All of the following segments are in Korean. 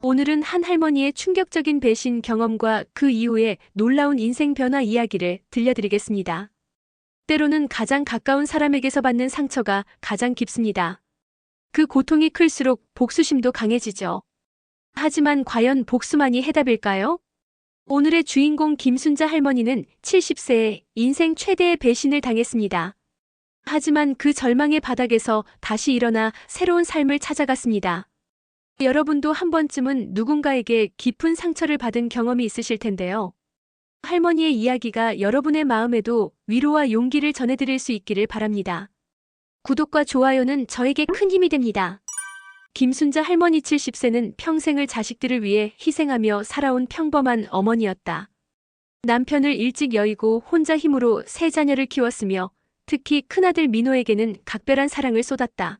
오늘은 한 할머니의 충격적인 배신 경험과 그 이후의 놀라운 인생 변화 이야기를 들려드리겠습니다. 때로는 가장 가까운 사람에게서 받는 상처가 가장 깊습니다. 그 고통이 클수록 복수심도 강해지죠. 하지만 과연 복수만이 해답일까요? 오늘의 주인공 김순자 할머니는 70세에 인생 최대의 배신을 당했습니다. 하지만 그 절망의 바닥에서 다시 일어나 새로운 삶을 찾아갔습니다. 여러분도 한 번쯤은 누군가에게 깊은 상처를 받은 경험이 있으실 텐데요. 할머니의 이야기가 여러분의 마음에도 위로와 용기를 전해드릴 수 있기를 바랍니다. 구독과 좋아요는 저에게 큰 힘이 됩니다. 김순자 할머니 70세는 평생을 자식들을 위해 희생하며 살아온 평범한 어머니였다. 남편을 일찍 여의고 혼자 힘으로 세 자녀를 키웠으며 특히 큰아들 민호에게는 각별한 사랑을 쏟았다.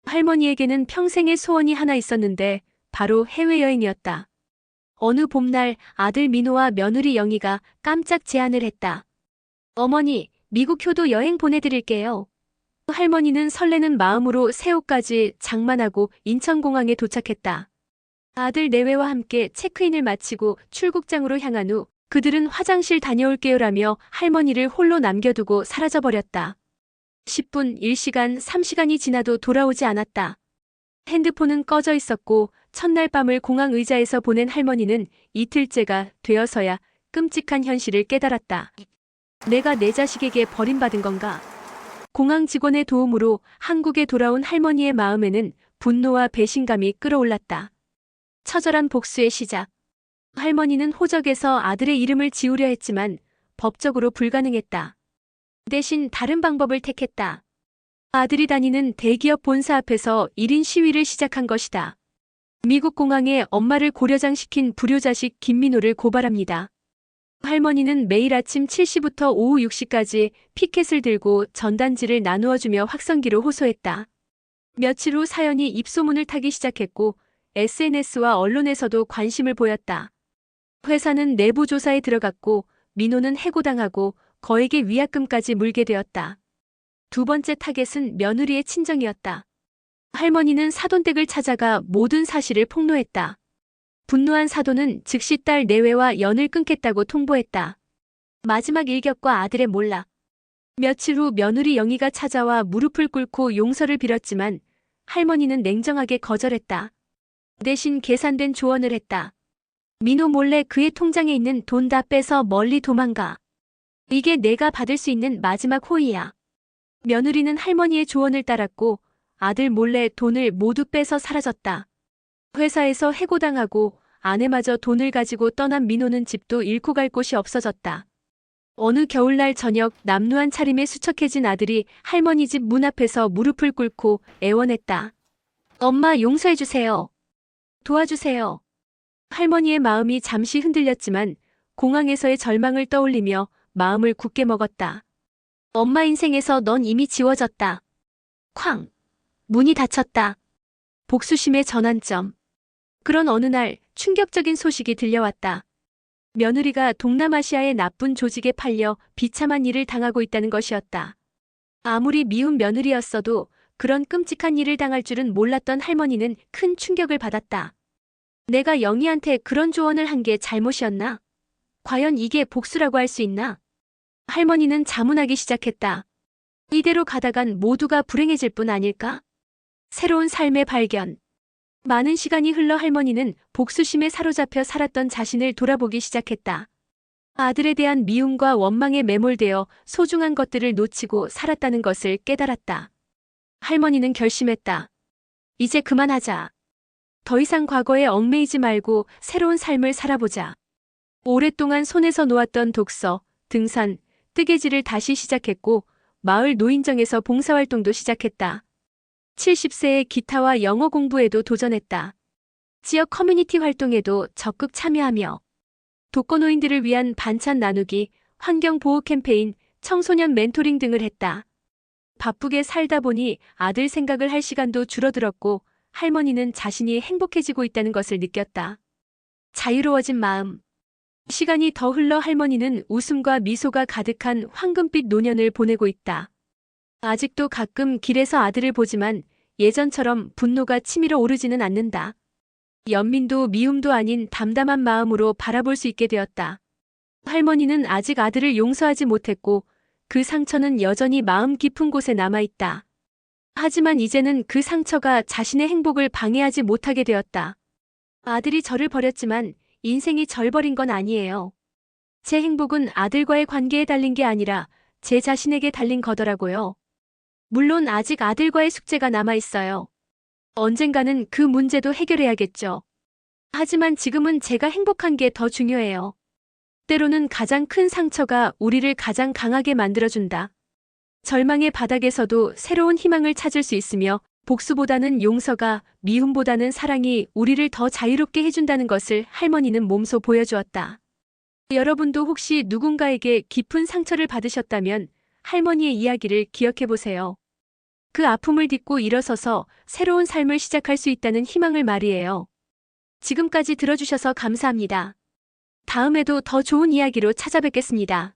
할머니에게는 평생의 소원이 하나 있었는데 바로 해외여행이었다. 어느 봄날 아들 민호와 며느리 영희가 깜짝 제안을 했다. 어머니, 미국 효도 여행 보내드릴게요. 할머니는 설레는 마음으로 새우까지 장만하고 인천공항에 도착했다. 아들 내외와 함께 체크인을 마치고 출국장으로 향한 후 그들은 화장실 다녀올게요라며 할머니를 홀로 남겨두고 사라져버렸다. 10분, 1시간, 3시간이 지나도 돌아오지 않았다. 핸드폰은 꺼져 있었고 첫날 밤을 공항 의자에서 보낸 할머니는 이틀째가 되어서야 끔찍한 현실을 깨달았다. 내가 내 자식에게 버림받은 건가? 공항 직원의 도움으로 한국에 돌아온 할머니의 마음에는 분노와 배신감이 끌어올랐다. 처절한 복수의 시작. 할머니는 호적에서 아들의 이름을 지우려 했지만 법적으로 불가능했다. 대신 다른 방법을 택했다. 아들이 다니는 대기업 본사 앞에서 1인 시위를 시작한 것이다. 미국 공항에 엄마를 고려장시킨 불효자식 김민호를 고발합니다. 할머니는 매일 아침 7시부터 오후 6시까지 피켓을 들고 전단지를 나누어주며 확성기로 호소했다. 며칠 후 사연이 입소문을 타기 시작했고 SNS와 언론에서도 관심을 보였다. 회사는 내부 조사에 들어갔고 민호는 해고당하고 거액의 위약금까지 물게 되었다. 두 번째 타겟은 며느리의 친정이었다. 할머니는 사돈댁을 찾아가 모든 사실을 폭로했다. 분노한 사돈은 즉시 딸 내외와 연을 끊겠다고 통보했다. 마지막 일격과 아들의 몰락. 며칠 후 며느리 영희가 찾아와 무릎을 꿇고 용서를 빌었지만 할머니는 냉정하게 거절했다. 대신 계산된 조언을 했다. 민호 몰래 그의 통장에 있는 돈 다 빼서 멀리 도망가. 이게 내가 받을 수 있는 마지막 호의야. 며느리는 할머니의 조언을 따랐고 아들 몰래 돈을 모두 빼서 사라졌다. 회사에서 해고당하고 아내마저 돈을 가지고 떠난 민호는 집도 잃고 갈 곳이 없어졌다. 어느 겨울날 저녁 남루한 차림에 수척해진 아들이 할머니 집 문 앞에서 무릎을 꿇고 애원했다. 엄마 용서해주세요. 도와주세요. 할머니의 마음이 잠시 흔들렸지만 공항에서의 절망을 떠올리며 마음을 굳게 먹었다. 엄마 인생에서 넌 이미 지워졌다. 쾅! 문이 닫혔다. 복수심의 전환점. 그런 어느 날 충격적인 소식이 들려왔다. 며느리가 동남아시아의 나쁜 조직에 팔려 비참한 일을 당하고 있다는 것이었다. 아무리 미운 며느리였어도 그런 끔찍한 일을 당할 줄은 몰랐던 할머니는 큰 충격을 받았다. 내가 영희한테 그런 조언을 한 게 잘못이었나? 과연 이게 복수라고 할 수 있나? 할머니는 자문하기 시작했다. 이대로 가다간 모두가 불행해질 뿐 아닐까? 새로운 삶의 발견. 많은 시간이 흘러 할머니는 복수심에 사로잡혀 살았던 자신을 돌아보기 시작했다. 아들에 대한 미움과 원망에 매몰되어 소중한 것들을 놓치고 살았다는 것을 깨달았다. 할머니는 결심했다. 이제 그만하자. 더 이상 과거에 얽매이지 말고 새로운 삶을 살아보자. 오랫동안 손에서 놓았던 독서, 등산, 뜨개질을 다시 시작했고 마을 노인정에서 봉사활동도 시작했다. 70세의 기타와 영어 공부에도 도전했다. 지역 커뮤니티 활동에도 적극 참여하며 독거노인들을 위한 반찬 나누기, 환경보호 캠페인, 청소년 멘토링 등을 했다. 바쁘게 살다 보니 아들 생각을 할 시간도 줄어들었고 할머니는 자신이 행복해지고 있다는 것을 느꼈다. 자유로워진 마음. 시간이 더 흘러 할머니는 웃음과 미소가 가득한 황금빛 노년을 보내고 있다. 아직도 가끔 길에서 아들을 보지만 예전처럼 분노가 치밀어 오르지는 않는다. 연민도 미움도 아닌 담담한 마음으로 바라볼 수 있게 되었다. 할머니는 아직 아들을 용서하지 못했고 그 상처는 여전히 마음 깊은 곳에 남아있다. 하지만 이제는 그 상처가 자신의 행복을 방해하지 못하게 되었다. 아들이 저를 버렸지만 인생이 절 버린 건 아니에요. 제 행복은 아들과의 관계에 달린 게 아니라 제 자신에게 달린 거더라고요. 물론 아직 아들과의 숙제가 남아있어요. 언젠가는 그 문제도 해결해야겠죠. 하지만 지금은 제가 행복한 게 더 중요해요. 때로는 가장 큰 상처가 우리를 가장 강하게 만들어준다. 절망의 바닥에서도 새로운 희망을 찾을 수 있으며 복수보다는 용서가, 미움보다는 사랑이 우리를 더 자유롭게 해준다는 것을 할머니는 몸소 보여주었다. 여러분도 혹시 누군가에게 깊은 상처를 받으셨다면 할머니의 이야기를 기억해 보세요. 그 아픔을 딛고 일어서서 새로운 삶을 시작할 수 있다는 희망을 말이에요. 지금까지 들어주셔서 감사합니다. 다음에도 더 좋은 이야기로 찾아뵙겠습니다.